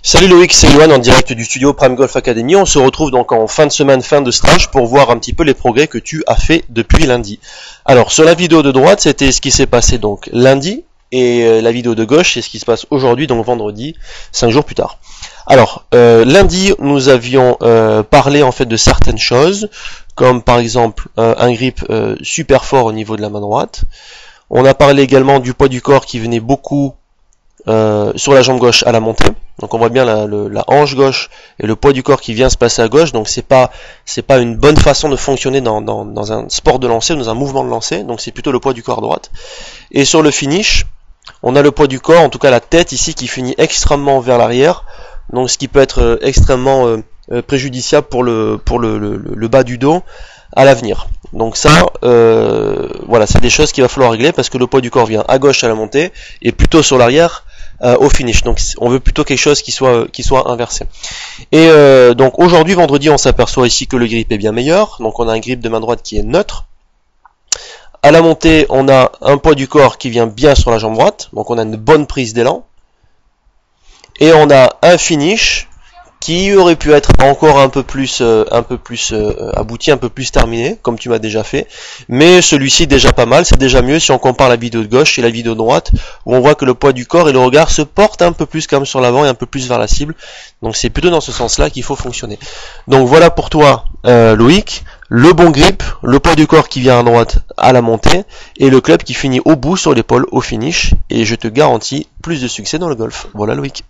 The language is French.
Salut Loïc, c'est Yohan en direct du studio Prime Golf Academy. On se retrouve donc en fin de semaine, fin de stage pour voir un petit peu les progrès que tu as fait depuis lundi. Alors sur la vidéo de droite, c'était ce qui s'est passé donc lundi, et la vidéo de gauche, c'est ce qui se passe aujourd'hui, donc vendredi, 5 jours plus tard. Alors lundi, nous avions parlé en fait de certaines choses, comme par exemple un grip super fort au niveau de la main droite. On a parlé également du poids du corps qui venait beaucoup sur la jambe gauche à la montée. Donc on voit bien la hanche gauche et le poids du corps qui vient se passer à gauche. Donc c'est pas une bonne façon de fonctionner dans un sport de lancer ou dans un mouvement de lancer. Donc c'est plutôt le poids du corps à droite. Et sur le finish, on a le poids du corps, en tout cas la tête ici qui finit extrêmement vers l'arrière. Donc ce qui peut être extrêmement préjudiciable pour le bas du dos à l'avenir. Donc ça, voilà, c'est des choses qu'il va falloir régler parce que le poids du corps vient à gauche à la montée et plutôt sur l'arrière au finish. Donc on veut plutôt quelque chose qui soit inversé. Et donc aujourd'hui, vendredi, on s'aperçoit ici que le grip est bien meilleur. Donc on a un grip de main droite qui est neutre. À la montée, on a un poids du corps qui vient bien sur la jambe droite. Donc on a une bonne prise d'élan. Et on a un finish qui aurait pu être encore un peu plus abouti, un peu plus terminé, comme tu m'as déjà fait. Mais celui-ci est déjà pas mal, c'est déjà mieux si on compare la vidéo de gauche et la vidéo de droite, où on voit que le poids du corps et le regard se portent un peu plus quand même sur l'avant et un peu plus vers la cible. Donc c'est plutôt dans ce sens-là qu'il faut fonctionner. Donc voilà pour toi, Loïc, le bon grip, le poids du corps qui vient à droite à la montée, et le club qui finit au bout sur l'épaule au finish, et je te garantis plus de succès dans le golf. Voilà Loïc.